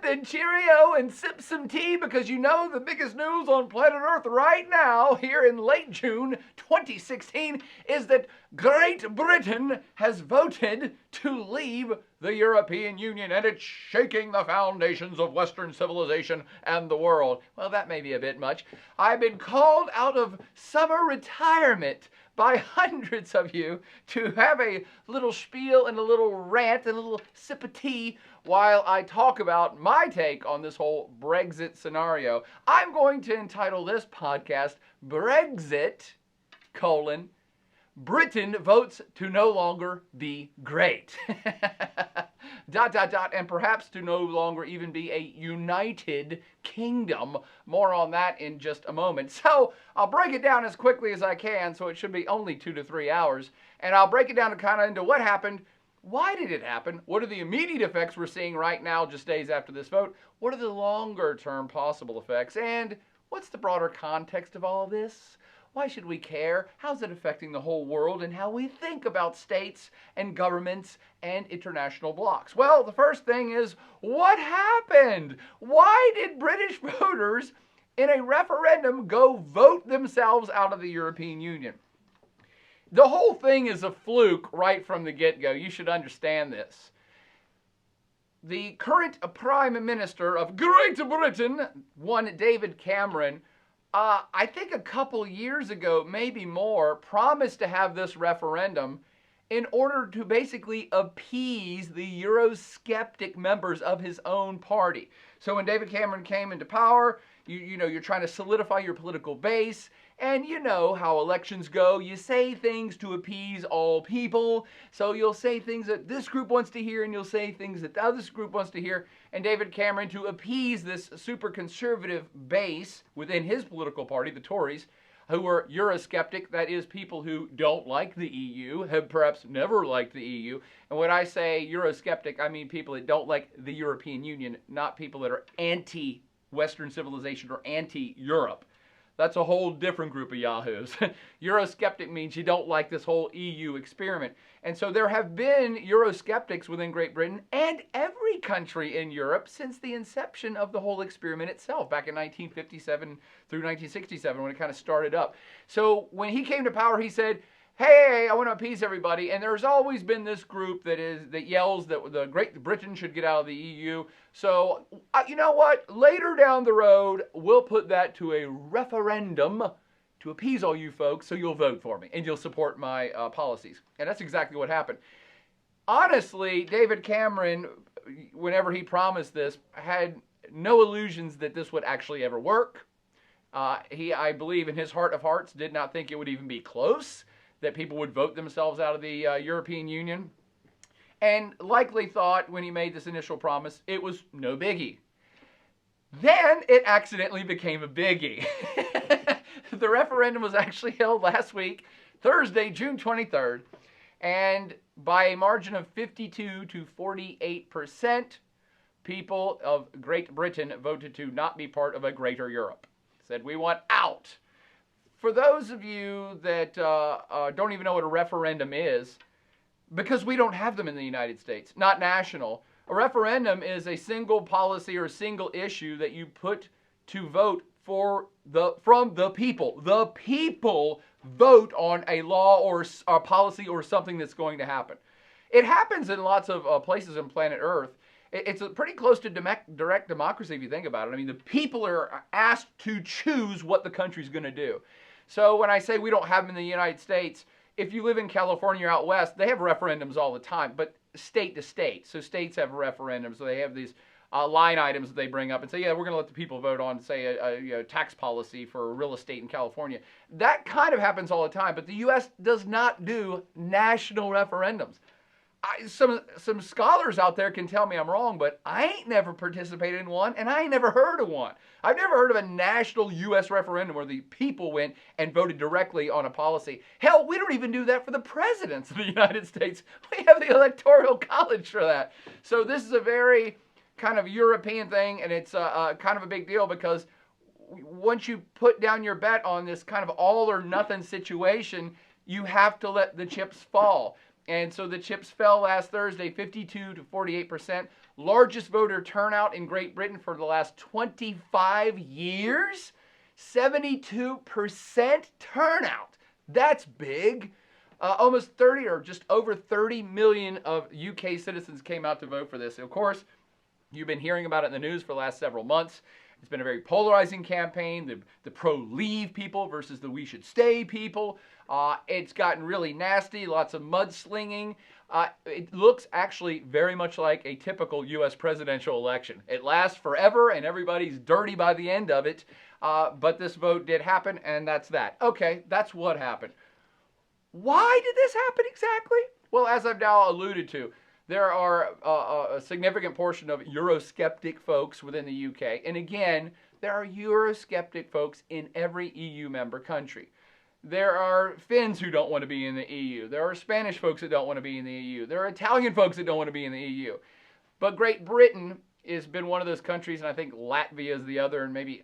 then Cheerio and sip some tea, because you know the biggest news on planet Earth right now, here in late June 2016, is that Great Britain has voted to leave the European Union, and it's shaking the foundations of Western civilization and the world. Well, that may be a bit much. I've been called out of summer retirement by hundreds of you to have a little spiel and a little rant and a little sip of tea while I talk about my take on this whole Brexit scenario. I'm going to entitle this podcast Brexit, Britain votes to no longer be great. ... and perhaps to no longer even be a united kingdom. More on that in just a moment. So I'll break it down as quickly as I can, so it should be only 2 to 3 hours. And I'll break it down kind of into what happened, why did it happen, what are the immediate effects we're seeing right now just days after this vote, what are the longer term possible effects, and what's the broader context of all this? Why should we care? How's it affecting the whole world and how we think about states and governments and international blocs? Well, the first thing is, what happened? Why did British voters in a referendum go vote themselves out of the European Union? The whole thing is a fluke right from the get-go. You should understand this. The current Prime Minister of Great Britain, one David Cameron, I think a couple years ago, maybe more, promised to have this referendum in order to basically appease the Eurosceptic members of his own party. So when David Cameron came into power, you know, you're trying to solidify your political base, and you know how elections go. You say things to appease all people, so you'll say things that this group wants to hear, and you'll say things that the other group wants to hear. And David Cameron, to appease this super conservative base within his political party, the Tories, who are Eurosceptic, that is, people who don't like the EU, have perhaps never liked the EU. And when I say Eurosceptic, I mean people that don't like the European Union, not people that are anti-Western civilization or anti-Europe. That's a whole different group of yahoos. Eurosceptic means you don't like this whole EU experiment. And so there have been Eurosceptics within Great Britain and every country in Europe since the inception of the whole experiment itself, back in 1957 through 1967, when it kind of started up. So when he came to power, he said, hey, I want to appease everybody. And there's always been this group that yells that the Great Britain should get out of the EU. So, you know what? Later down the road, we'll put that to a referendum to appease all you folks, so you'll vote for me and you'll support my policies. And that's exactly what happened. Honestly, David Cameron, whenever he promised this, had no illusions that this would actually ever work. He, I believe, in his heart of hearts, did not think it would even be close, that people would vote themselves out of the European Union, and likely thought when he made this initial promise it was no biggie. Then it accidentally became a biggie. The referendum was actually held last week, Thursday, June 23rd, and by a margin of 52 to 48%, people of Great Britain voted to not be part of a greater Europe. Said, we want out. For those of you that don't even know what a referendum is, because we don't have them in the United States, not national, a referendum is a single policy or a single issue that you put to vote from the people. The people vote on a law or a policy or something that's going to happen. It happens in lots of places on planet Earth. It's pretty close to direct democracy if you think about it. I mean, the people are asked to choose what the country's going to do. So when I say we don't have them in the United States, if you live in California or out west, they have referendums all the time, but state to state. So states have referendums. So they have these line items that they bring up and say, yeah, we're going to let the people vote on, say, a tax policy for real estate in California. That kind of happens all the time, but the U.S. does not do national referendums. Some scholars out there can tell me I'm wrong, but I ain't never participated in one, and I ain't never heard of one. I've never heard of a national U.S. referendum where the people went and voted directly on a policy. Hell, we don't even do that for the presidents of the United States. We have the Electoral College for that. So this is a very kind of European thing, and it's kind of a big deal because once you put down your bet on this kind of all or nothing situation, you have to let the chips fall. And so the chips fell last Thursday, 52 to 48%. largest voter turnout in Great Britain for the last 25 years. 72% turnout. That's big. Almost 30 or just over 30 million of UK citizens came out to vote for this. Of course, you've been hearing about it in the news for the last several months. It's been a very polarizing campaign, the pro-leave people versus the we should stay people. It's gotten really nasty, lots of mudslinging. It looks actually very much like a typical U.S. presidential election. It lasts forever and everybody's dirty by the end of it. But this vote did happen, and that's that. Okay, that's what happened. Why did this happen exactly? Well, as I've now alluded to, there are a significant portion of Eurosceptic folks within the UK. And again, there are Eurosceptic folks in every EU member country. There are Finns who don't want to be in the EU. There are Spanish folks that don't want to be in the EU. There are Italian folks that don't want to be in the EU. But Great Britain has been one of those countries, and I think Latvia is the other, and maybe,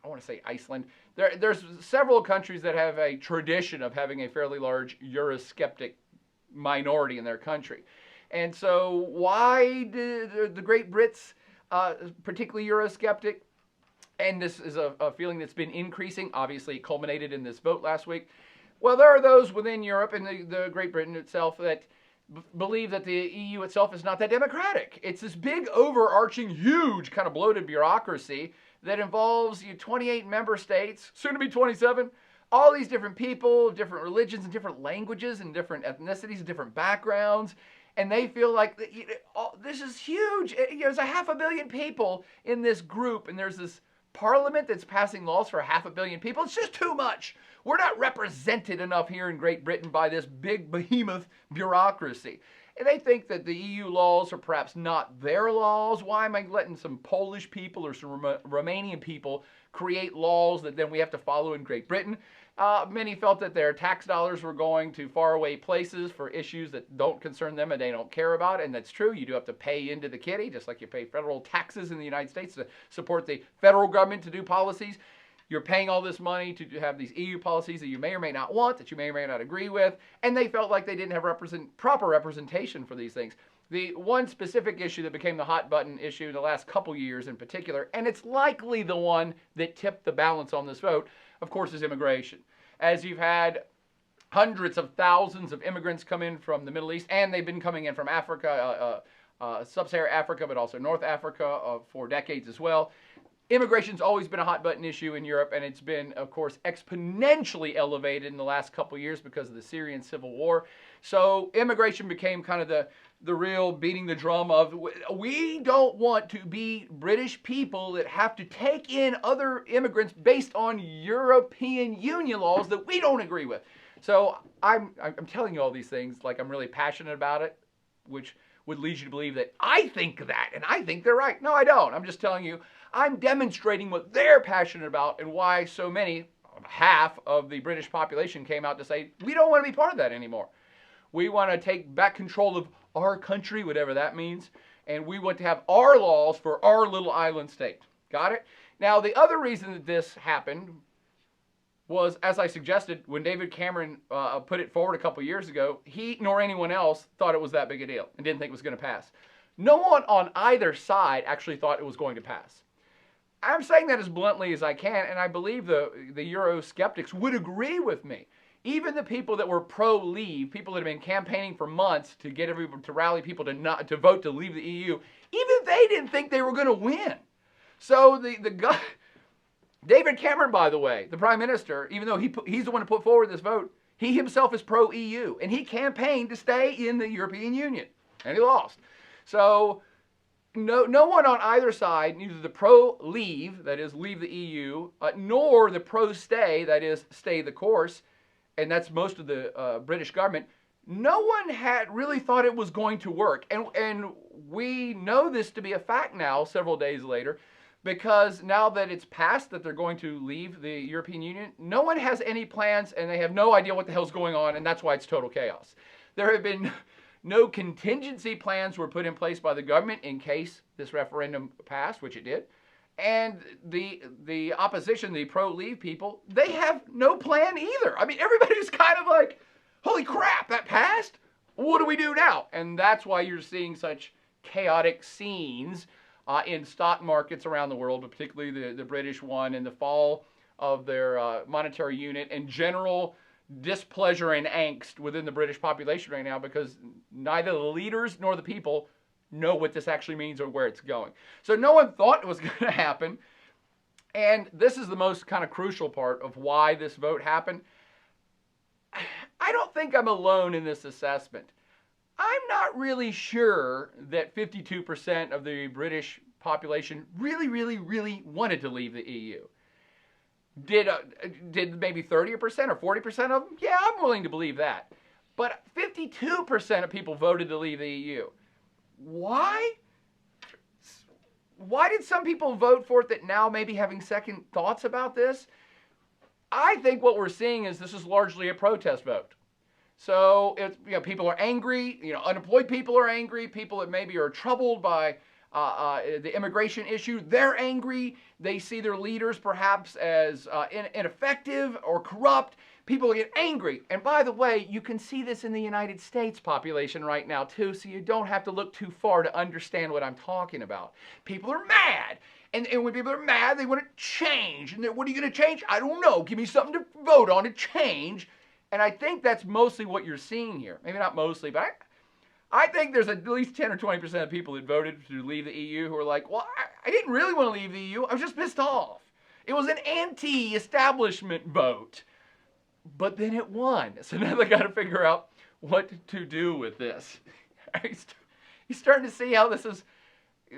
I want to say Iceland. There's several countries that have a tradition of having a fairly large Eurosceptic minority in their country. And so why do the Great Brits, particularly Eurosceptic, and this is a feeling that's been increasing, obviously it culminated in this vote last week. Well, there are those within Europe and the Great Britain itself that believe that the EU itself is not that democratic. It's this big, overarching, huge, kind of bloated bureaucracy that involves 28 member states, soon to be 27, all these different people, different religions and different languages and different ethnicities and different backgrounds. And they feel like this is huge. There's 500 million people in this group, and there's this parliament that's passing laws for 500 million people. It's just too much. We're not represented enough here in Great Britain by this big behemoth bureaucracy. And they think that the EU laws are perhaps not their laws. Why am I letting some Polish people or some Romanian people create laws that then we have to follow in Great Britain? Many felt that their tax dollars were going to faraway places for issues that don't concern them and they don't care about. And that's true. You do have to pay into the kitty, just like you pay federal taxes in the United States to support the federal government to do policies. You're paying all this money to have these EU policies that you may or may not want, that you may or may not agree with, and they felt like they didn't have proper representation for these things. The one specific issue that became the hot button issue in the last couple years in particular, and it's likely the one that tipped the balance on this vote, of course, is immigration. As you've had hundreds of thousands of immigrants come in from the Middle East, and they've been coming in from Africa, sub-Saharan Africa, but also North Africa for decades as well. Immigration's always been a hot button issue in Europe, and it's been, of course, exponentially elevated in the last couple years because of the Syrian civil war. So immigration became kind of the real beating the drum of, we don't want to be British people that have to take in other immigrants based on European Union laws that we don't agree with. So I'm telling you all these things like I'm really passionate about it, which would lead you to believe that I think that and I think they're right. No, I don't. I'm just telling you, I'm demonstrating what they're passionate about and why so many, half of the British population came out to say, we don't want to be part of that anymore. We want to take back control of our country, whatever that means, and we want to have our laws for our little island state. Got it? Now, the other reason that this happened was, as I suggested, when David Cameron put it forward a couple years ago, he nor anyone else thought it was that big a deal and didn't think it was going to pass. No one on either side actually thought it was going to pass. I'm saying that as bluntly as I can, and I believe the Eurosceptics would agree with me. Even the people that were pro-leave, people that have been campaigning for months to get everyone to rally people to vote to leave the EU, even they didn't think they were going to win. So the guy, David Cameron, by the way, the Prime Minister, even though he's the one who put forward this vote, he himself is pro-EU, and he campaigned to stay in the European Union, and he lost. So no one on either side, neither the pro-leave, that is leave the EU, nor the pro-stay, that is stay the course, and that's most of the British government, no one had really thought it was going to work. And we know this to be a fact now, several days later, because now that it's passed that they're going to leave the European Union, no one has any plans, and they have no idea what the hell's going on, and that's why it's total chaos. There have been no contingency plans were put in place by the government in case this referendum passed, which it did. And the opposition, the pro-leave people, they have no plan either. I mean, everybody's kind of like, holy crap, that passed? What do we do now? And that's why you're seeing such chaotic scenes in stock markets around the world, but particularly the British one, and the fall of their monetary unit, and general displeasure and angst within the British population right now, because neither the leaders nor the people know what this actually means or where it's going. So no one thought it was going to happen. And this is the most kind of crucial part of why this vote happened. I don't think I'm alone in this assessment. I'm not really sure that 52% of the British population really wanted to leave the EU. Did maybe 30% or 40% of them? Yeah, I'm willing to believe that. But 52% of people voted to leave the EU. Why? Why did some people vote for it that now may be having second thoughts about this? I think what we're seeing is this is largely a protest vote. So it's, people are angry. Unemployed people are angry. People that maybe are troubled by the immigration issue, they're angry. They see their leaders perhaps as ineffective or corrupt. People get angry. And by the way, you can see this in the United States population right now too, so you don't have to look too far to understand what I'm talking about. People are mad. And when people are mad, they want to change. And what are you going to change? I don't know. Give me something to vote on to change. And I think that's mostly what you're seeing here. Maybe not mostly, but I think there's at least 10 or 20% of people that voted to leave the EU who are like, well, I didn't really want to leave the EU. I was just pissed off. It was an anti-establishment vote. But then it won. So now they got to figure out what to do with this. You're starting to see how this is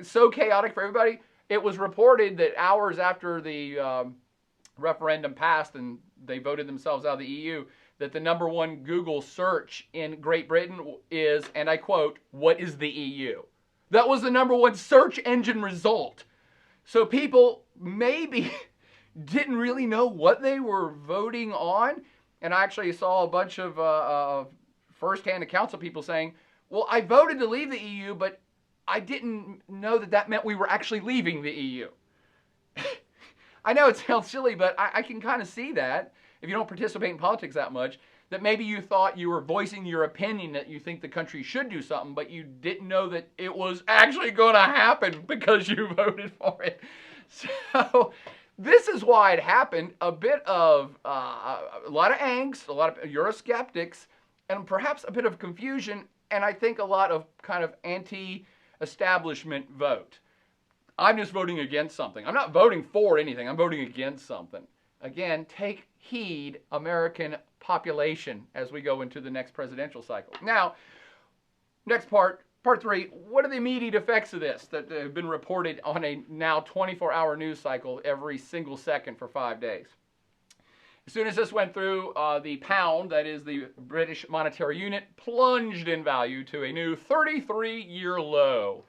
so chaotic for everybody. It was reported that hours after the referendum passed and they voted themselves out of the EU, that the number one Google search in Great Britain is, and I quote, "What is the EU?" That was the number one search engine result. So people maybe didn't really know what they were voting on. And I actually saw a bunch of first-hand accounts of people saying, well, I voted to leave the EU, but I didn't know that meant we were actually leaving the EU. I know it sounds silly, but I can kind of see that, if you don't participate in politics that much, that maybe you thought you were voicing your opinion that you think the country should do something, but you didn't know that it was actually going to happen because you voted for it. So this is why it happened. A bit of, a lot of angst, a lot of Eurosceptics, and perhaps a bit of confusion, and I think a lot of kind of anti-establishment vote. I'm just voting against something. I'm not voting for anything. I'm voting against something. Again, take heed, American population, as we go into the next presidential cycle. Now, next part 3, what are the immediate effects of this that have been reported on a now 24-hour news cycle every single second for 5 days? As soon as this went through, the pound, that is the British monetary unit, plunged in value to a new 33-year low.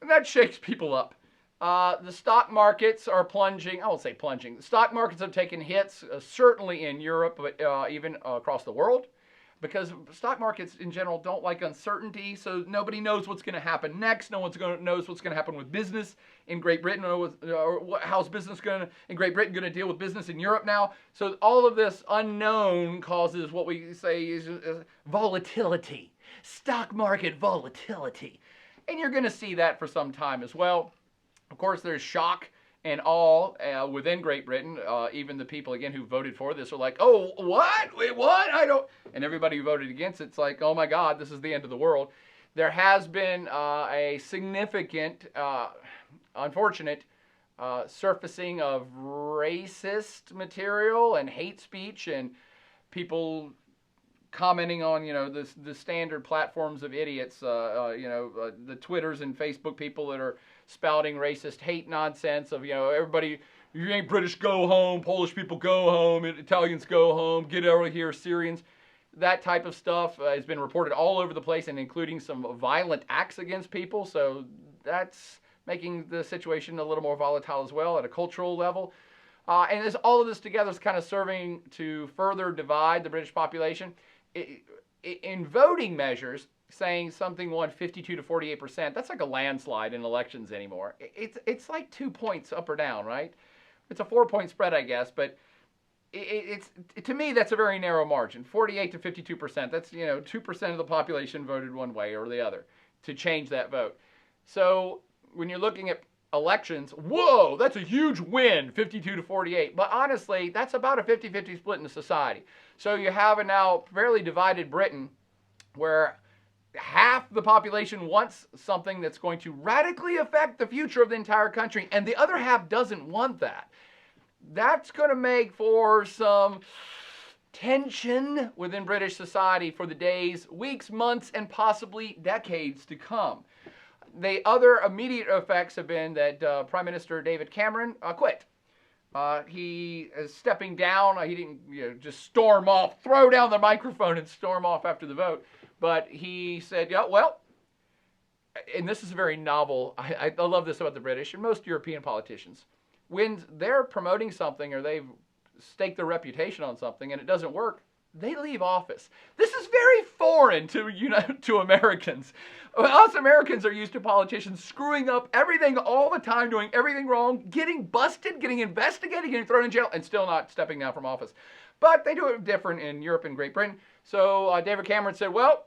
And that shakes people up. The stock markets are plunging. I won't say plunging. The stock markets have taken hits, certainly in Europe, but even across the world, because stock markets in general don't like uncertainty, so nobody knows what's going to happen next. No one knows what's going to happen with business in Great Britain, or how's business in Great Britain going to deal with business in Europe now. So all of this unknown causes what we say is volatility, stock market volatility. And you're going to see that for some time as well. Of course, there's shock and awe within Great Britain. Even the people, again, who voted for this are like, oh, what? Wait, what? I don't... And everybody who voted against it's like, oh my God, this is the end of the world. There has been a significant, unfortunate surfacing of racist material and hate speech and people commenting on, the standard platforms of idiots, the Twitters and Facebook people that are spouting racist hate nonsense of, everybody, you ain't British, go home, Polish people go home, Italians go home, get over here, Syrians. That type of stuff has been reported all over the place, and including some violent acts against people. So that's making the situation a little more volatile as well at a cultural level. And all of this together is kind of serving to further divide the British population. In voting measures, saying something won 52 to 48%, that's like a landslide in elections anymore. It's like 2 points up or down, right? It's a 4-point spread, I guess, but to me, that's a very narrow margin. 48 to 52%, that's, 2% of the population voted one way or the other. to change that vote. So when you're looking at elections, whoa, that's a huge win, 52 to 48. But honestly, that's about a 50-50 split in the society. So you have a now fairly divided Britain where half the population wants something that's going to radically affect the future of the entire country, and the other half doesn't want that. That's going to make for some tension within British society for the days, weeks, months, and possibly decades to come. The other immediate effects have been that Prime Minister David Cameron quit. He is stepping down. He didn't just storm off, throw down the microphone and storm off after the vote. But he said, yeah, well, and this is very novel. I love this about the British and most European politicians. When they're promoting something or they've staked their reputation on something and it doesn't work, they leave office. This is very foreign to Americans. Us Americans are used to politicians screwing up everything all the time, doing everything wrong, getting busted, getting investigated, getting thrown in jail, and still not stepping down from office. But they do it different in Europe and Great Britain. So David Cameron said, well,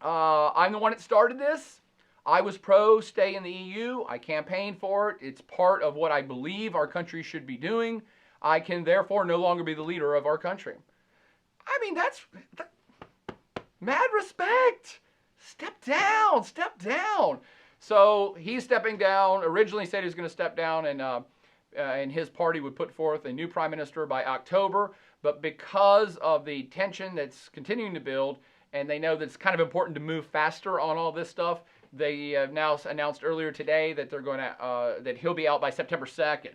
I'm the one that started this. I was pro stay in the EU. I campaigned for it. It's part of what I believe our country should be doing. I can therefore no longer be the leader of our country. I mean, that's mad respect. Step down, step down. So he's stepping down. Originally said he was going to step down and his party would put forth a new prime minister by October. But because of the tension that's continuing to build, and they know that it's kind of important to move faster on all this stuff, they have now announced earlier today that they're going to that he'll be out by September 2nd.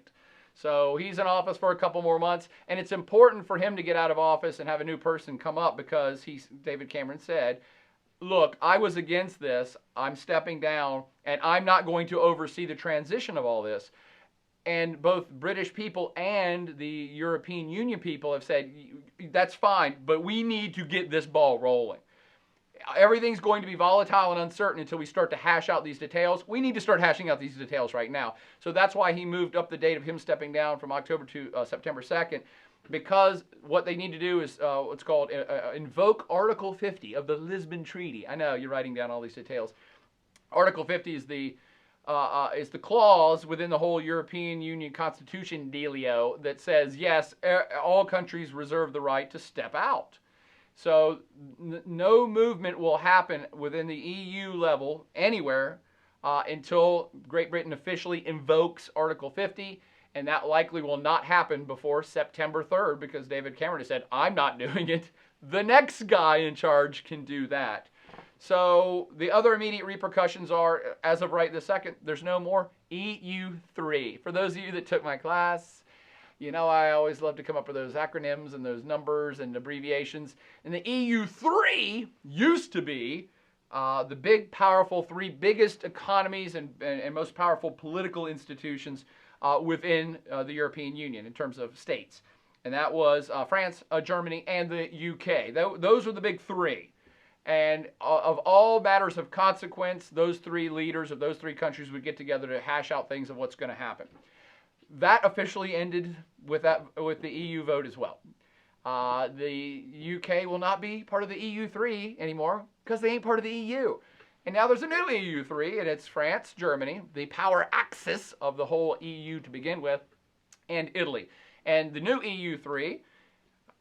So he's in office for a couple more months, and it's important for him to get out of office and have a new person come up because David Cameron said, look, I was against this, I'm stepping down, and I'm not going to oversee the transition of all this. And both British people and the European Union people have said, that's fine, but we need to get this ball rolling. Everything's going to be volatile and uncertain until we start to hash out these details. We need to start hashing out these details right now. So that's why he moved up the date of him stepping down from October to September 2nd, because what they need to do is what's called invoke Article 50 of the Lisbon Treaty. I know you're writing down all these details. Article 50 is the clause within the whole European Union Constitution dealio that says, yes, all countries reserve the right to step out. So no movement will happen within the EU level anywhere until Great Britain officially invokes Article 50, and that likely will not happen before September 3rd because David Cameron has said, I'm not doing it. The next guy in charge can do that. So the other immediate repercussions are, as of right this second, there's no more EU3. For those of you that took my class, you know I always love to come up with those acronyms and those numbers and abbreviations. And the EU3 used to be the big, powerful three biggest economies and most powerful political institutions within the European Union in terms of states. And that was France, Germany, and the UK. Those were the big three. And of all matters of consequence, those three leaders of those three countries would get together to hash out things of what's going to happen. That officially ended with the EU vote as well. The UK will not be part of the EU3 anymore because they ain't part of the EU. And now there's a new EU3, and it's France, Germany, the power axis of the whole EU to begin with, and Italy. And the new EU3,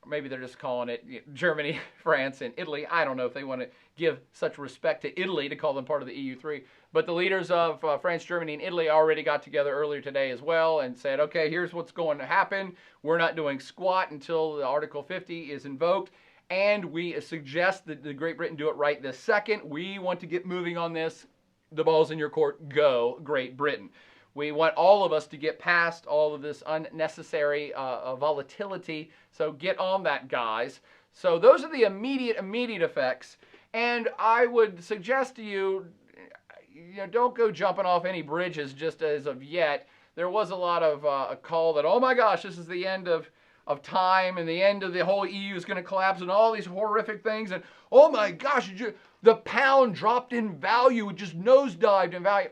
maybe they're just calling it Germany, France, and Italy. I don't know if they want to give such respect to Italy to call them part of the EU3. But the leaders of France, Germany, and Italy already got together earlier today as well and said, okay, here's what's going to happen. We're not doing squat until the Article 50 is invoked. And we suggest that the Great Britain do it right this second. We want to get moving on this. The ball's in your court. Go, Great Britain. We want all of us to get past all of this unnecessary volatility. So get on that, guys. So those are the immediate effects. And I would suggest to you, don't go jumping off any bridges just as of yet. There was a lot of a call that, oh my gosh, this is the end of time and the end of the whole EU is going to collapse and all these horrific things. And oh my gosh, the pound dropped in value. It just nosedived in value.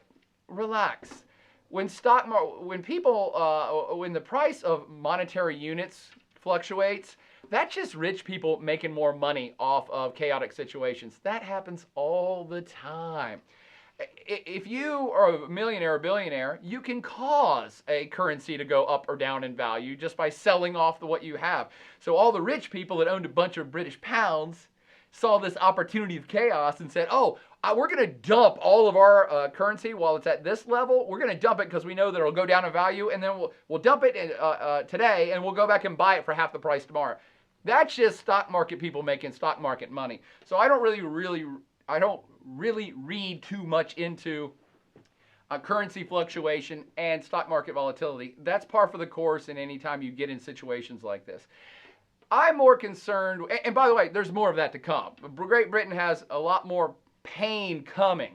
Relax. When the price of monetary units fluctuates, that's just rich people making more money off of chaotic situations. That happens all the time. If you are a millionaire or billionaire, you can cause a currency to go up or down in value just by selling off what you have. So all the rich people that owned a bunch of British pounds saw this opportunity of chaos and said, oh, we're going to dump all of our currency while it's at this level. We're going to dump it because we know that it'll go down in value, and then we'll dump it today, and we'll go back and buy it for half the price tomorrow. That's just stock market people making stock market money. So I don't really read too much into currency fluctuation and stock market volatility. That's par for the course in any time you get in situations like this. I'm more concerned, and by the way, there's more of that to come. Great Britain has a lot more pain coming,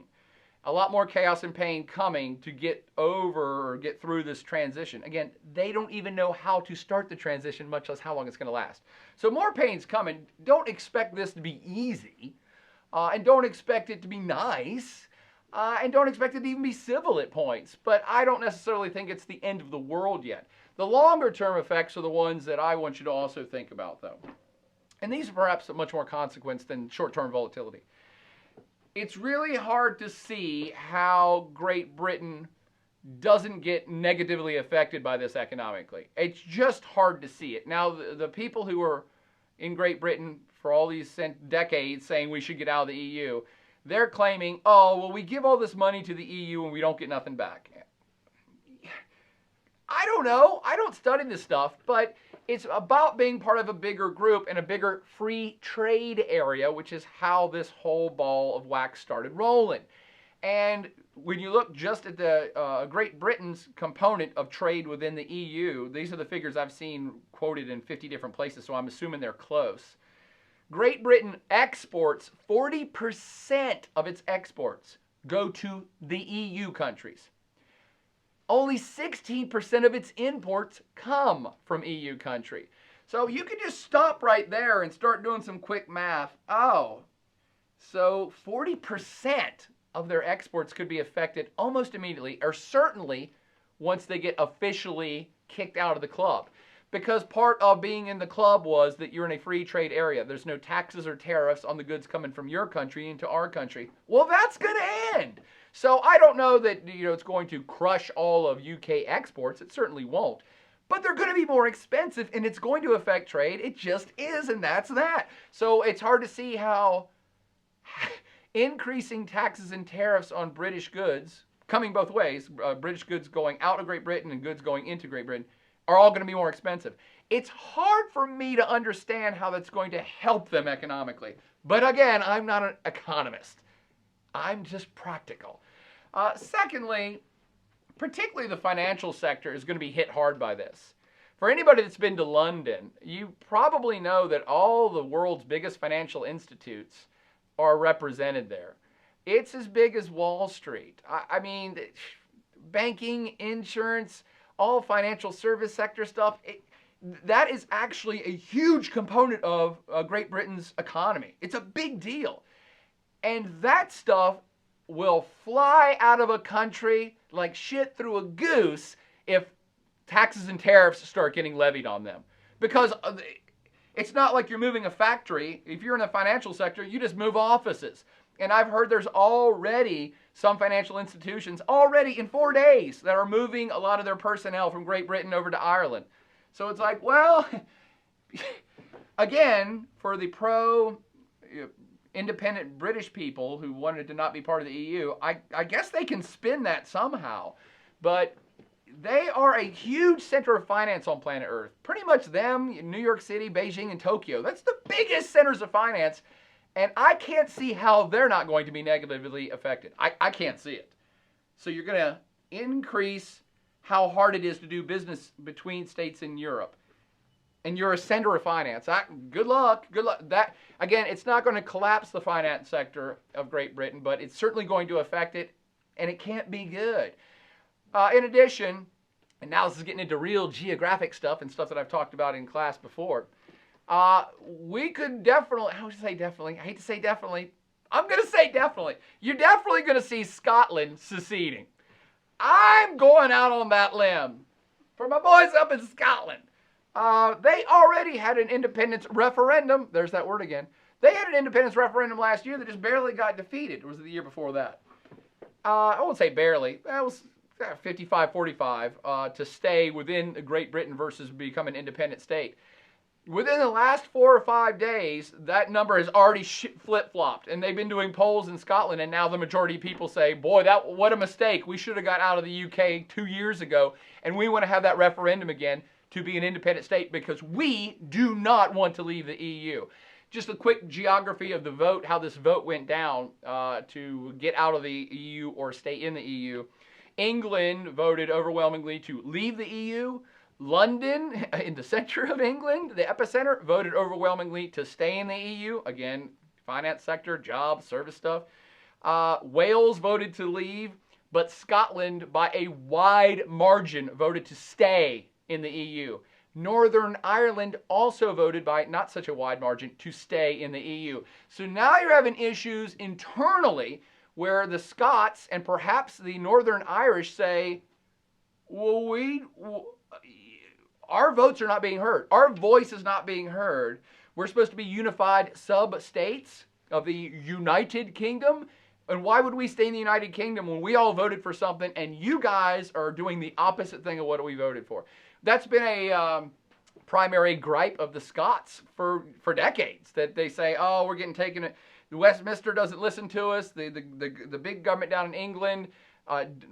a lot more chaos and pain coming to get over or get through this transition. Again, they don't even know how to start the transition, much less how long it's going to last. So more pain's coming. Don't expect this to be easy, and don't expect it to be nice, and don't expect it to even be civil at points. But I don't necessarily think it's the end of the world yet. The longer term effects are the ones that I want you to also think about, though. And these are perhaps of much more consequence than short-term volatility. It's really hard to see how Great Britain doesn't get negatively affected by this economically. It's just hard to see it. Now, the people who are in Great Britain for all these decades saying we should get out of the EU, they're claiming, oh, well, we give all this money to the EU and we don't get nothing back. I don't know. I don't study this stuff, but it's about being part of a bigger group and a bigger free trade area, which is how this whole ball of wax started rolling. And when you look just at the Great Britain's component of trade within the EU, these are the figures I've seen quoted in 50 different places, so I'm assuming they're close. Great Britain exports 40% of its exports go to the EU countries. Only 16% of its imports come from EU country. So you can just stop right there and start doing some quick math. Oh, so 40% of their exports could be affected almost immediately, or certainly once they get officially kicked out of the club. Because part of being in the club was that you're in a free trade area. There's no taxes or tariffs on the goods coming from your country into our country. Well, that's going to end. So I don't know that it's going to crush all of UK exports. It certainly won't. But they're going to be more expensive, and it's going to affect trade. It just is, and that's that. So it's hard to see how increasing taxes and tariffs on British goods, coming both ways, British goods going out of Great Britain and goods going into Great Britain, are all going to be more expensive. It's hard for me to understand how that's going to help them economically. But again, I'm not an economist. I'm just practical. Secondly, particularly the financial sector is going to be hit hard by this. For anybody that's been to London, you probably know that all the world's biggest financial institutes are represented there. It's as big as Wall Street. I mean, banking, insurance, all financial service sector stuff, that is actually a huge component of Great Britain's economy. It's a big deal. And that stuff will fly out of a country like shit through a goose if taxes and tariffs start getting levied on them. Because it's not like you're moving a factory. If you're in the financial sector, you just move offices. And I've heard there's already some financial institutions already in 4 days that are moving a lot of their personnel from Great Britain over to Ireland. So it's like, well, again, for the independent British people who wanted to not be part of the EU, I guess they can spin that somehow. But they are a huge center of finance on planet Earth. Pretty much them, New York City, Beijing, and Tokyo. That's the biggest centers of finance. And I can't see how they're not going to be negatively affected. I can't see it. So you're going to increase how hard it is to do business between states in Europe. And you're a center of finance. Good luck. Good luck. That, again, it's not going to collapse the finance sector of Great Britain, but it's certainly going to affect it, and it can't be good. In addition, and now this is getting into real geographic stuff and stuff that I've talked about in class before, we could definitely, I would say definitely, I hate to say definitely, I'm going to say definitely. You're definitely going to see Scotland seceding. I'm going out on that limb. For my boys up in Scotland. They already had an independence referendum. There's that word again. They had an independence referendum last year that just barely got defeated. Or was it the year before that? I won't say barely, that was 55-45 to stay within Great Britain versus become an independent state. Within the last 4 or 5 days, that number has already flip-flopped, and they've been doing polls in Scotland, and now the majority of people say, boy, what a mistake. We should have got out of the UK 2 years ago, and we want to have that referendum again to be an independent state because we do not want to leave the EU. Just a quick geography of the vote, how this vote went down to get out of the EU or stay in the EU. England voted overwhelmingly to leave the EU. London, in the center of England, the epicenter, voted overwhelmingly to stay in the EU. Again, finance sector, jobs, service stuff. Wales voted to leave, but Scotland, by a wide margin, voted to stay in the EU. Northern Ireland also voted by not such a wide margin to stay in the EU. So now you're having issues internally where the Scots and perhaps the Northern Irish say, well, our votes are not being heard. Our voice is not being heard. We're supposed to be unified sub-states of the United Kingdom. And why would we stay in the United Kingdom when we all voted for something and you guys are doing the opposite thing of what we voted for? That's been a primary gripe of the Scots for decades, that they say, oh, we're getting taken. Westminster doesn't listen to us. The big government down in England,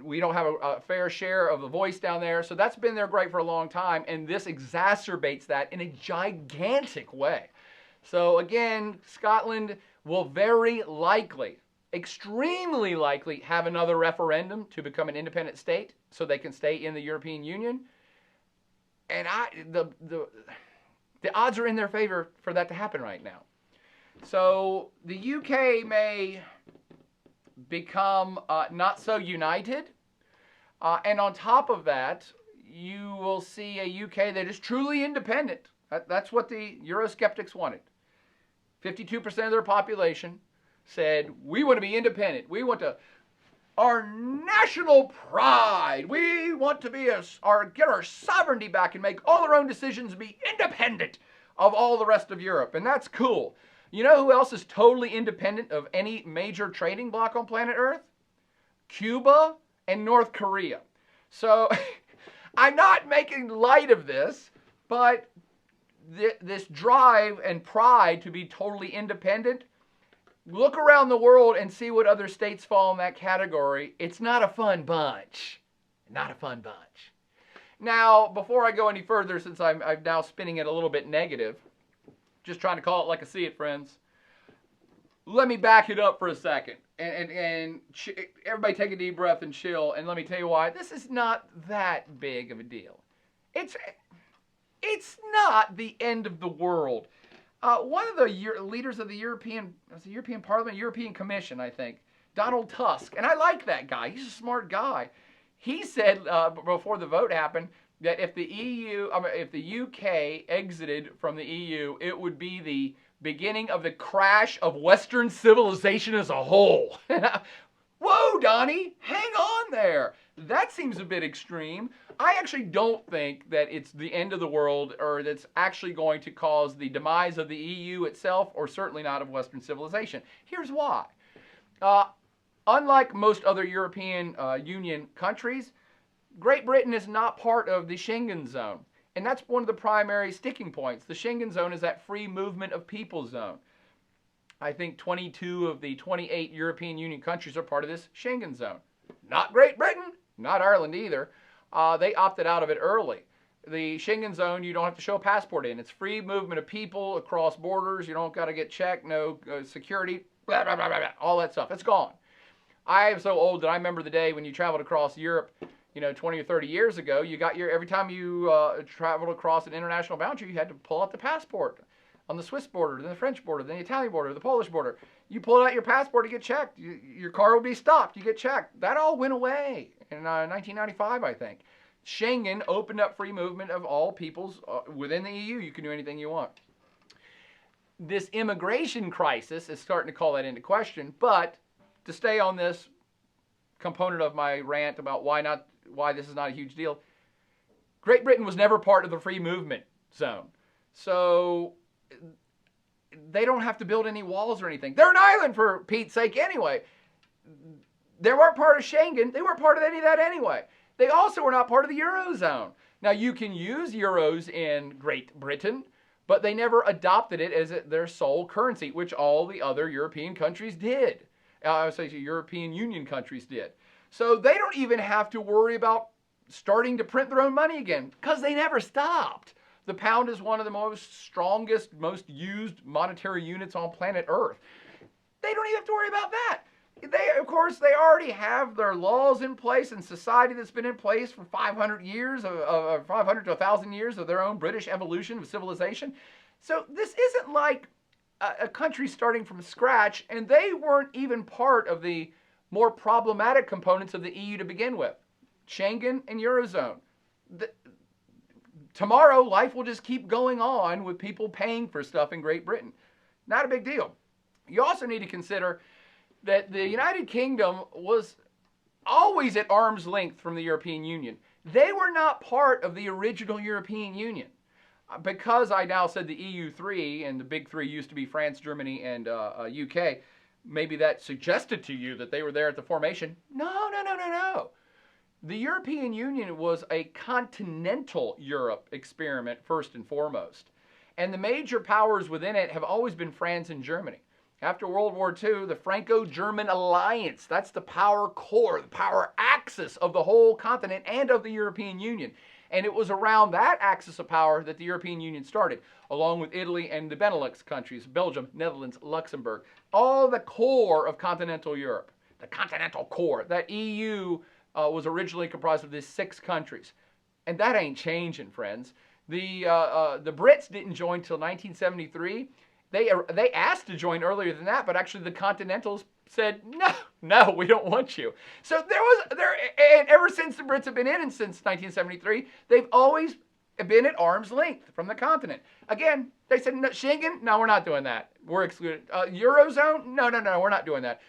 we don't have a fair share of the voice down there. So that's been their gripe for a long time, and this exacerbates that in a gigantic way. So again, Scotland will very likely, extremely likely, have another referendum to become an independent state so they can stay in the European Union. And the odds are in their favor for that to happen right now. So the UK may become not so united. And on top of that, you will see a UK that is truly independent. That's what the Eurosceptics wanted. 52% of their population said, we want to be independent. We want to, our national pride. We want to be get our sovereignty back and make all our own decisions and be independent of all the rest of Europe. And that's cool. You know who else is totally independent of any major trading bloc on planet Earth? Cuba and North Korea. So I'm not making light of this, but this drive and pride to be totally independent, look around the world and see what other states fall in that category. It's not a fun bunch. Not a fun bunch. Now, before I go any further, since I'm now spinning it a little bit negative, just trying to call it like I see it, friends, let me back it up for a second. And everybody take a deep breath and chill, and let me tell you why. This is not that big of a deal. It's not the end of the world. One of the leaders of the European Parliament, European Commission, I think, Donald Tusk, and I like that guy. He's a smart guy. He said before the vote happened that if the UK exited from the EU, it would be the beginning of the crash of Western civilization as a whole. Whoa, Donnie, hang on there. That seems a bit extreme. I actually don't think that it's the end of the world or that's actually going to cause the demise of the EU itself, or certainly not of Western civilization. Here's why. Unlike most other European Union countries, Great Britain is not part of the Schengen zone. And that's one of the primary sticking points. The Schengen zone is that free movement of people zone. I think 22 of the 28 European Union countries are part of this Schengen zone. Not Great Britain, not Ireland either. They opted out of it early. The Schengen zone, you don't have to show a passport in. It's free movement of people across borders. You don't got to get checked, no security, blah, blah, blah, blah, blah, all that stuff. It's gone. I am so old that I remember the day when you traveled across Europe, 20 or 30 years ago, you got every time you traveled across an international boundary, you had to pull out the passport on the Swiss border, then the French border, then the Italian border, the Polish border. You pulled out your passport to get checked. Your car would be stopped. You get checked. That all went away in 1995, I think. Schengen opened up free movement of all peoples within the EU. You can do anything you want. This immigration crisis is starting to call that into question, but to stay on this component of my rant about why this is not a huge deal, Great Britain was never part of the free movement zone. So they don't have to build any walls or anything. They're an island, for Pete's sake, anyway. They weren't part of Schengen. They weren't part of any of that anyway. They also were not part of the Eurozone. Now, you can use euros in Great Britain, but they never adopted it as their sole currency, which all the other European countries did. I would say European Union countries did. So they don't even have to worry about starting to print their own money again because they never stopped. The pound is one of the most strongest, most used monetary units on planet Earth. They don't even have to worry about that. Of course, they already have their laws in place and society that's been in place for 500 years, 500 to 1,000 years of their own British evolution of civilization. So this isn't like a country starting from scratch, and they weren't even part of the more problematic components of the EU to begin with. Schengen and Eurozone. Tomorrow, life will just keep going on with people paying for stuff in Great Britain. Not a big deal. You also need to consider that the United Kingdom was always at arm's length from the European Union. They were not part of the original European Union. Because I now said the EU3, and the big three used to be France, Germany, and UK, maybe that suggested to you that they were there at the formation. No. The European Union was a continental Europe experiment first and foremost. And the major powers within it have always been France and Germany. After World War II, the Franco-German alliance, that's the power core, the power axis of the whole continent and of the European Union. And it was around that axis of power that the European Union started, along with Italy and the Benelux countries, Belgium, Netherlands, Luxembourg, all the core of continental Europe, the continental core. That EU was originally comprised of these 6 countries. And that ain't changing, friends. The Brits didn't join until 1973. They asked to join earlier than that, but actually the Continentals said, no, we don't want you. So and ever since the Brits have been in, and since 1973, they've always been at arm's length from the continent. Again, they said, no, Schengen, no, we're not doing that. We're excluded. Eurozone, no, we're not doing that.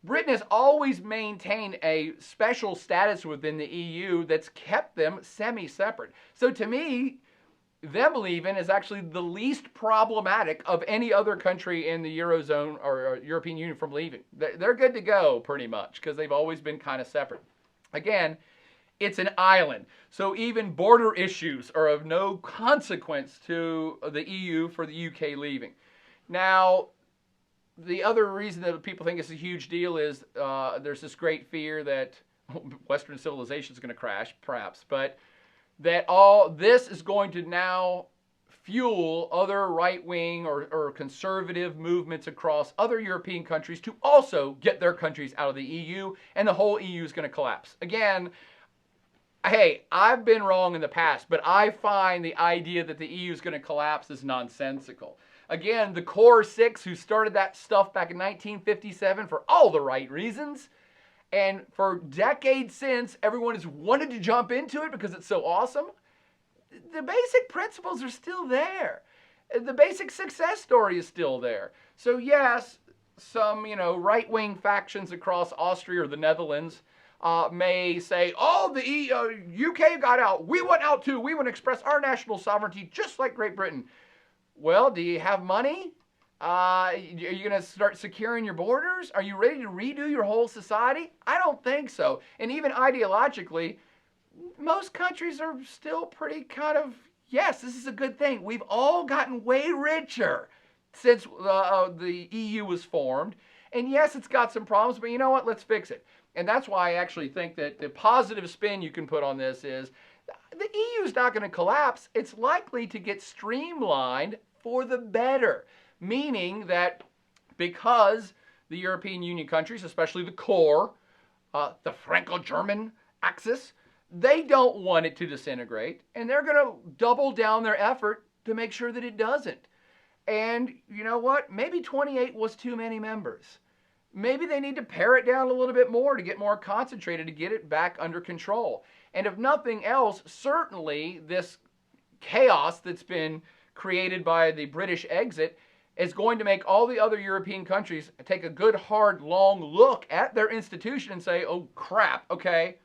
Britain has always maintained a special status within the EU that's kept them semi-separate. So to me, them leaving is actually the least problematic of any other country in the Eurozone or European Union from leaving. They're good to go pretty much because they've always been kind of separate. Again, it's an island. So even border issues are of no consequence to the EU for the UK leaving. Now, the other reason that people think it's a huge deal is there's this great fear that Western civilization is going to crash, perhaps, but that all this is going to now fuel other right-wing or conservative movements across other European countries to also get their countries out of the EU, and the whole EU is going to collapse. Again, hey, I've been wrong in the past, but I find the idea that the EU is going to collapse is nonsensical. Again, the core 6 who started that stuff back in 1957 for all the right reasons, and for decades since, everyone has wanted to jump into it because it's so awesome. The basic principles are still there. The basic success story is still there. So yes, some right-wing factions across Austria or the Netherlands may say, oh, the UK got out. We want out too. We want to express our national sovereignty just like Great Britain. Well, do you have money? Are you going to start securing your borders? Are you ready to redo your whole society? I don't think so. And even ideologically, most countries are still pretty kind of, yes, this is a good thing. We've all gotten way richer since the EU was formed. And yes, it's got some problems, but you know what? Let's fix it. And that's why I actually think that the positive spin you can put on this is the EU is not going to collapse. It's likely to get streamlined for the better. Meaning that because the European Union countries, especially the core, the Franco-German axis, they don't want it to disintegrate, and they're going to double down their effort to make sure that it doesn't. And you know what? Maybe 28 was too many members. Maybe they need to pare it down a little bit more to get more concentrated, to get it back under control. And if nothing else, certainly this chaos that's been created by the British exit is going to make all the other European countries take a good, hard, long look at their institution and say, oh, crap, okay,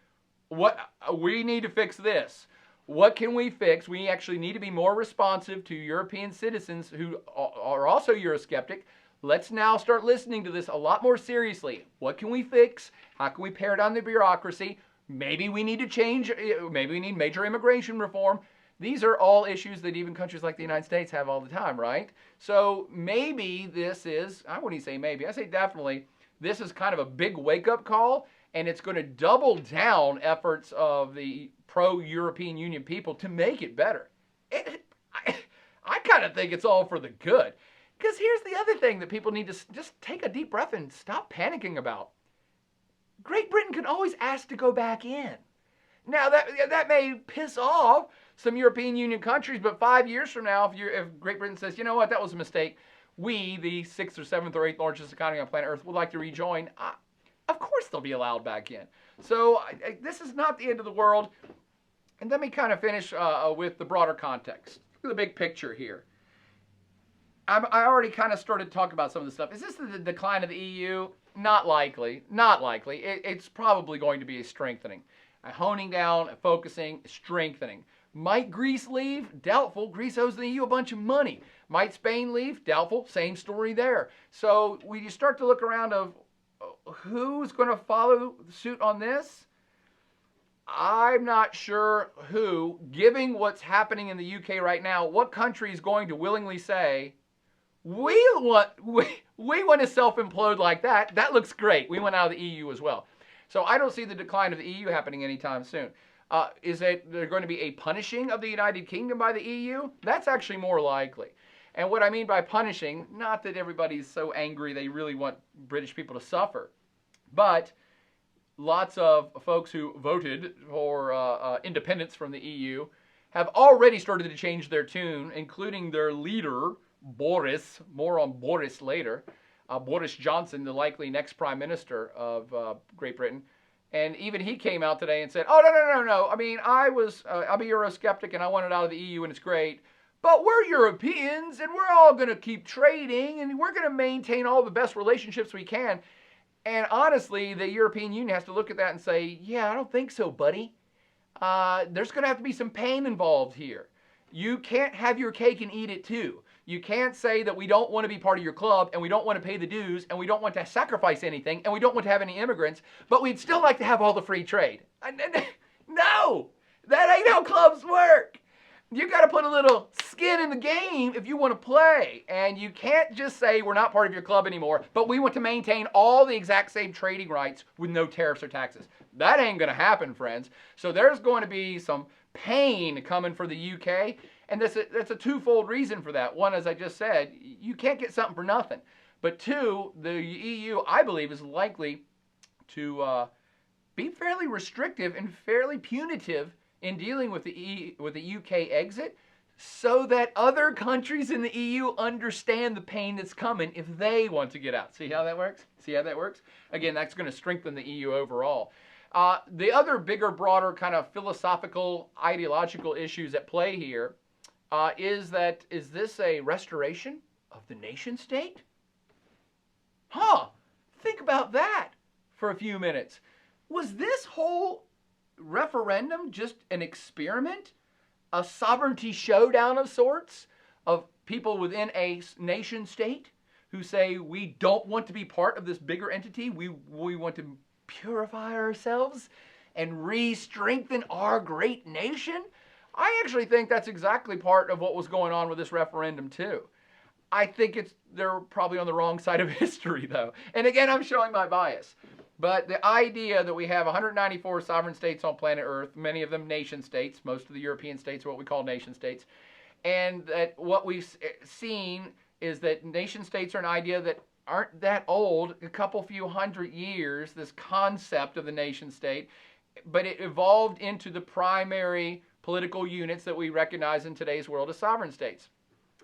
we need to fix this. What can we fix? We actually need to be more responsive to European citizens who are also Eurosceptic. Let's now start listening to this a lot more seriously. What can we fix? How can we pare down the bureaucracy? Maybe we need to change, maybe we need major immigration reform. These are all issues that even countries like the United States have all the time, right? So maybe this is, I wouldn't say maybe, I say definitely, this is kind of a big wake-up call, and it's going to double down efforts of the pro-European Union people to make it better. I kind of think it's all for the good. Because here's the other thing that people need to just take a deep breath and stop panicking about. Great Britain can always ask to go back in. Now, that may piss off some European Union countries, but 5 years from now, if Great Britain says, you know what, that was a mistake, we, the 6th or 7th or 8th largest economy on planet Earth, would like to rejoin, of course they'll be allowed back in. So this is not the end of the world. And let me kind of finish with the broader context. Look at the big picture here. I already kind of started talking about some of this stuff. Is this the decline of the EU? Not likely. Not likely. It's probably going to be a strengthening. A honing down, a focusing, strengthening. Might Greece leave? Doubtful. Greece owes the EU a bunch of money. Might Spain leave? Doubtful. Same story there. So when you start to look around of who's going to follow suit on this, I'm not sure who, given what's happening in the UK right now, what country is going to willingly say, we want to self-implode like that. That looks great. We went out of the EU as well. So I don't see the decline of the EU happening anytime soon. Is there going to be a punishing of the United Kingdom by the EU? That's actually more likely. And what I mean by punishing, not that everybody's so angry they really want British people to suffer, but lots of folks who voted for independence from the EU have already started to change their tune, including their leader, Boris. More on Boris later. Boris Johnson, the likely next prime minister of Great Britain. And even he came out today and said, oh, no. I mean, I'm a Eurosceptic and I want it out of the EU and it's great. But we're Europeans and we're all going to keep trading and we're going to maintain all the best relationships we can. And honestly, the European Union has to look at that and say, yeah, I don't think so, buddy. There's going to have to be some pain involved here. You can't have your cake and eat it too. You can't say that we don't want to be part of your club and we don't want to pay the dues and we don't want to sacrifice anything and we don't want to have any immigrants, but we'd still like to have all the free trade. No, that ain't how clubs work. You got to put a little skin in the game if you want to play. And you can't just say we're not part of your club anymore, but we want to maintain all the exact same trading rights with no tariffs or taxes. That ain't going to happen, friends. So there's going to be some pain coming for the UK. And that's a twofold reason for that. One, as I just said, you can't get something for nothing. But two, the EU, I believe, is likely to be fairly restrictive and fairly punitive in dealing with the UK exit so that other countries in the EU understand the pain that's coming if they want to get out. See how that works? See how that works? Again, that's going to strengthen the EU overall. The other bigger, broader kind of philosophical, ideological issues at play here is this a restoration of the nation state? Think about that for a few minutes. Was this whole referendum just an experiment? A sovereignty showdown of sorts of people within a nation state who say we don't want to be part of this bigger entity. We want to purify ourselves and re-strengthen our great nation? I actually think that's exactly part of what was going on with this referendum too. I think they're probably on the wrong side of history though. And again, I'm showing my bias. But the idea that we have 194 sovereign states on planet Earth, many of them nation states, most of the European states are what we call nation states, and that what we've seen is that nation states are an idea that aren't that old, a couple few hundred years, this concept of the nation state, but it evolved into the primary political units that we recognize in today's world as sovereign states.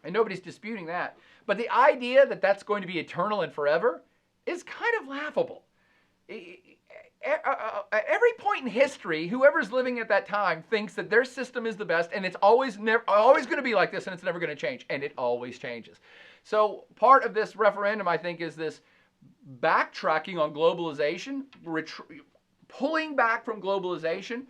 And nobody's disputing that. But the idea that that's going to be eternal and forever is kind of laughable. At every point in history, whoever's living at that time thinks that their system is the best and it's always going to be like this and it's never going to change. And it always changes. So part of this referendum, I think, is this backtracking on globalization, pulling back from globalization,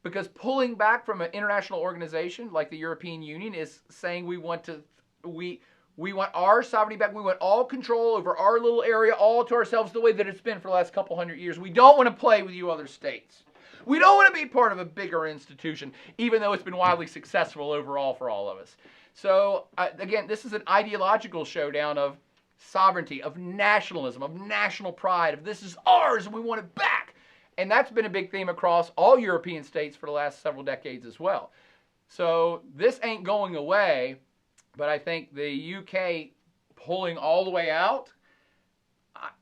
because pulling back from an international organization like the European Union is saying we We want our sovereignty back. We want all control over our little area all to ourselves the way that it's been for the last couple hundred years. We don't want to play with you other states. We don't want to be part of a bigger institution, even though it's been wildly successful overall for all of us. So, again, this is an ideological showdown of sovereignty, of nationalism, of national pride, of this is ours and we want it back. And that's been a big theme across all European states for the last several decades as well. So this ain't going away, but I think the UK pulling all the way out,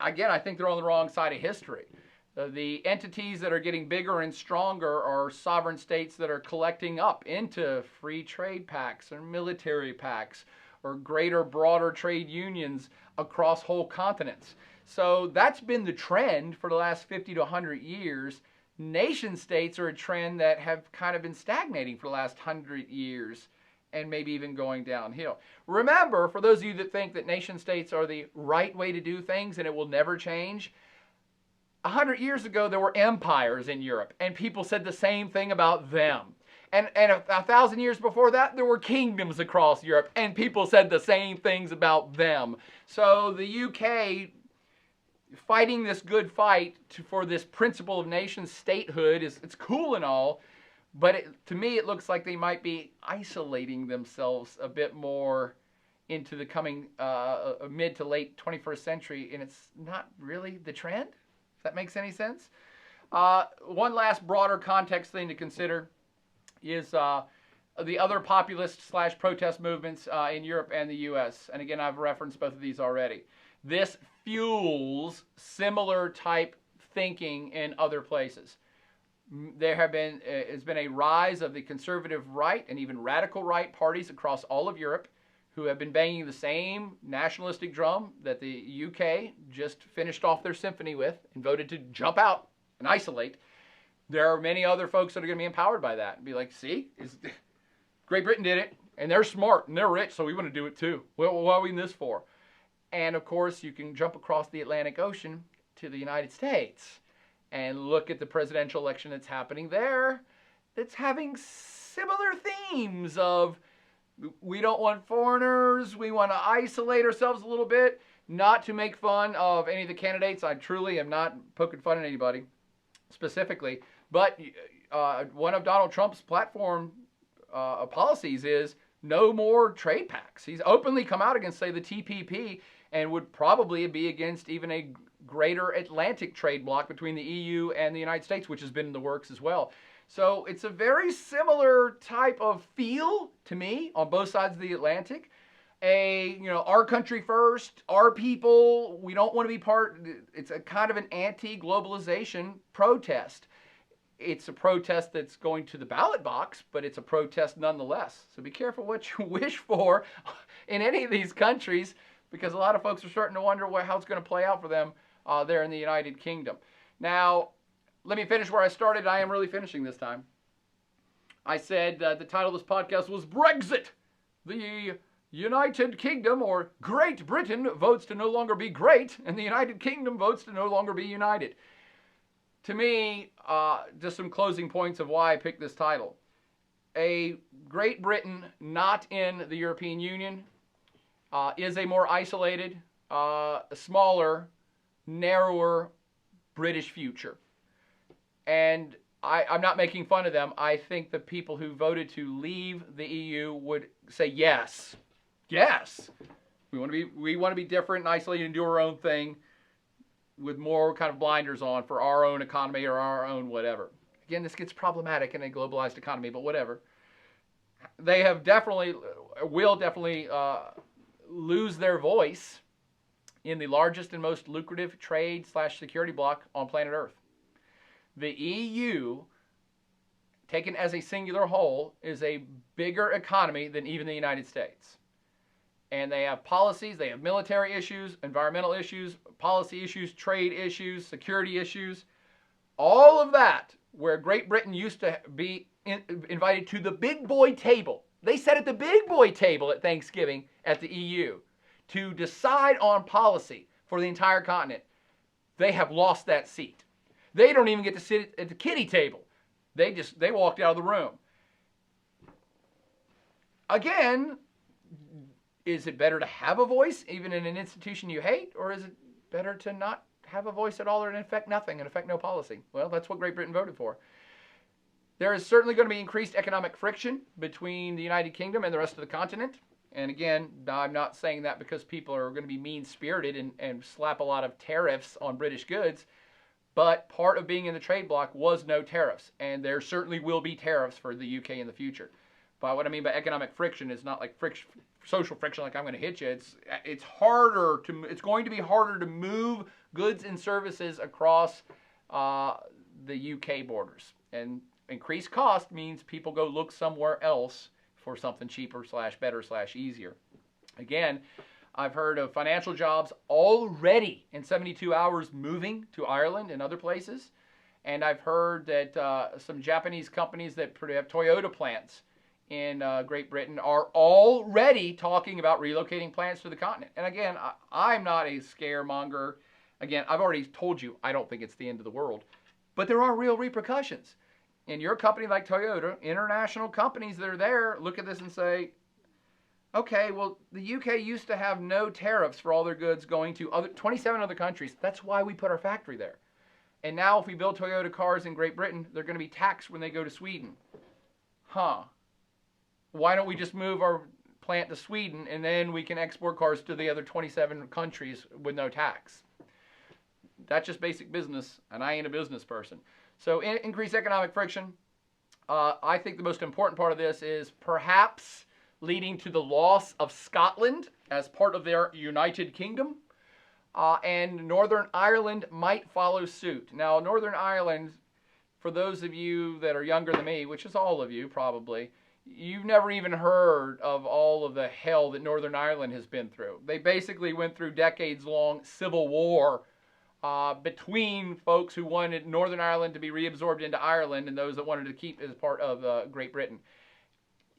again, I think they're on the wrong side of history. The entities that are getting bigger and stronger are sovereign states that are collecting up into free trade pacts or military pacts or greater, broader trade unions across whole continents. So that's been the trend for the last 50 to 100 years. Nation states are a trend that have kind of been stagnating for the last 100 years and maybe even going downhill. Remember, for those of you that think that nation states are the right way to do things and it will never change, 100 years ago there were empires in Europe and people said the same thing about them. And 1,000 years before that, there were kingdoms across Europe, and people said the same things about them. So the UK fighting this good fight for this principle of nation statehood it's cool and all, but to me it looks like they might be isolating themselves a bit more into the coming mid to late 21st century, and it's not really the trend, if that makes any sense. One last broader context thing to consider is the other populist/protest movements in Europe and the US. And again, I've referenced both of these already. This fuels similar type thinking in other places. There has been a rise of the conservative right and even radical right parties across all of Europe who have been banging the same nationalistic drum that the UK just finished off their symphony with and voted to jump out and isolate. There are many other folks that are going to be empowered by that and be like, see, Great Britain did it, and they're smart, and they're rich, so we want to do it too. Well, what are we in this for? And, of course, you can jump across the Atlantic Ocean to the United States and look at the presidential election that's happening there that's having similar themes of we don't want foreigners, we want to isolate ourselves a little bit, not to make fun of any of the candidates. I truly am not poking fun at anybody specifically. But one of Donald Trump's platform policies is no more trade pacts. He's openly come out against, say, the TPP and would probably be against even a greater Atlantic trade bloc between the EU and the United States, which has been in the works as well. So it's a very similar type of feel to me on both sides of the Atlantic. Our country first, our people, we don't want to be part. It's a kind of an anti-globalization protest. It's a protest that's going to the ballot box, but it's a protest nonetheless. So be careful what you wish for in any of these countries, because a lot of folks are starting to wonder how it's going to play out for them there in the United Kingdom. Now, let me finish where I started. I am really finishing this time. I said the title of this podcast was Brexit. The United Kingdom, or Great Britain, votes to no longer be great, and the United Kingdom votes to no longer be united. To me, just some closing points of why I picked this title. A Great Britain not in the European Union is a more isolated, smaller, narrower British future. And I'm not making fun of them. I think the people who voted to leave the EU would say yes. Yes. We want to be different and isolated and do our own thing with more kind of blinders on for our own economy or our own whatever. Again, this gets problematic in a globalized economy, but whatever. They will definitely lose their voice in the largest and most lucrative trade/security bloc on planet Earth. The EU, taken as a singular whole, is a bigger economy than even the United States. And they have policies, they have military issues, environmental issues, policy issues, trade issues, security issues. All of that, where Great Britain used to be invited to the big boy table. They sat at the big boy table at Thanksgiving at the EU to decide on policy for the entire continent. They have lost that seat. They don't even get to sit at the kiddie table. They walked out of the room. Again, is it better to have a voice, even in an institution you hate, or is it better to not have a voice at all and affect nothing and affect no policy? Well, that's what Great Britain voted for. There is certainly going to be increased economic friction between the United Kingdom and the rest of the continent. And again, I'm not saying that because people are going to be mean-spirited and slap a lot of tariffs on British goods. But part of being in the trade bloc was no tariffs. And there certainly will be tariffs for the UK in the future. But what I mean by economic friction is not like social friction, like I'm going to hit you. It's going to be harder to move goods and services across the UK borders. And increased cost means people go look somewhere else for something cheaper / better / easier. Again, I've heard of financial jobs already in 72 hours moving to Ireland and other places. And I've heard that some Japanese companies that have Toyota plants in Great Britain are already talking about relocating plants to the continent. And again, I'm not a scaremonger. Again, I've already told you I don't think it's the end of the world. But there are real repercussions. In your company like Toyota, international companies that are there look at this and say, okay, well, the UK used to have no tariffs for all their goods going to 27 other countries. That's why we put our factory there. And now if we build Toyota cars in Great Britain, they're going to be taxed when they go to Sweden. Huh. Why don't we just move our plant to Sweden and then we can export cars to the other 27 countries with no tax? That's just basic business, and I ain't a business person. So increased economic friction. I think the most important part of this is perhaps leading to the loss of Scotland as part of their United Kingdom. And Northern Ireland might follow suit. Now, Northern Ireland, for those of you that are younger than me, which is all of you probably, you've never even heard of all of the hell that Northern Ireland has been through. They basically went through decades-long civil war between folks who wanted Northern Ireland to be reabsorbed into Ireland and those that wanted to keep as part of Great Britain.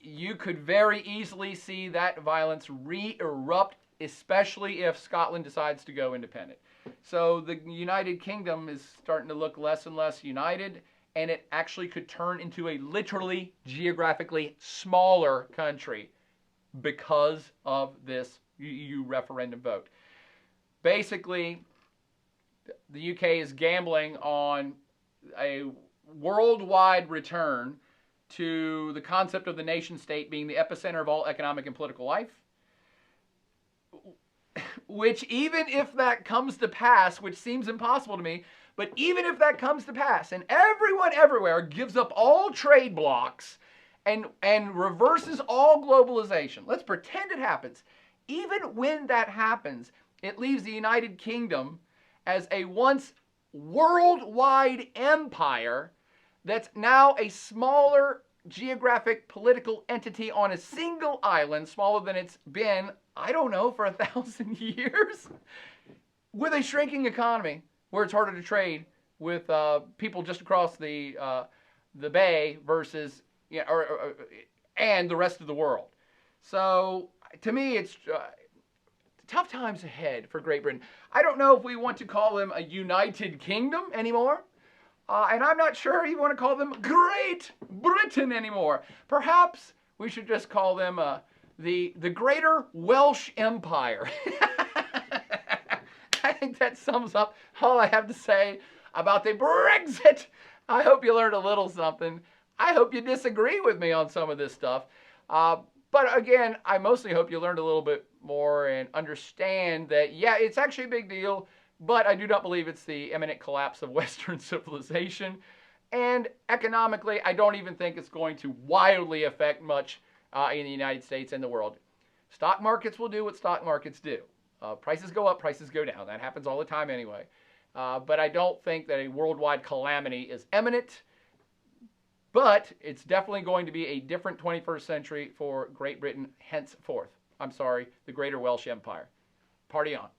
You could very easily see that violence re-erupt, especially if Scotland decides to go independent. So the United Kingdom is starting to look less and less united, and it actually could turn into a literally geographically smaller country because of this EU referendum vote. Basically, the UK is gambling on a worldwide return to the concept of the nation state being the epicenter of all economic and political life, which even if that comes to pass, which seems impossible to me, but even if that comes to pass and everyone everywhere gives up all trade blocks and reverses all globalization, let's pretend it happens. Even when that happens, it leaves the United Kingdom as a once worldwide empire that's now a smaller geographic political entity on a single island, smaller than it's been, I don't know, for 1,000 years, with a shrinking economy where it's harder to trade with people just across the bay versus, and the rest of the world. So to me, it's tough times ahead for Great Britain. I don't know if we want to call them a United Kingdom anymore. And I'm not sure you want to call them Great Britain anymore. Perhaps we should just call them the Greater Welsh Empire. I think that sums up all I have to say about the Brexit. I hope you learned a little something. I hope you disagree with me on some of this stuff. But again, I mostly hope you learned a little bit more and understand that, yeah, it's actually a big deal. But I do not believe it's the imminent collapse of Western civilization. And economically, I don't even think it's going to wildly affect much in the United States and the world. Stock markets will do what stock markets do. Prices go up, prices go down. That happens all the time anyway. But I don't think that a worldwide calamity is imminent. But it's definitely going to be a different 21st century for Great Britain henceforth. I'm sorry, the Greater Welsh Empire. Party on.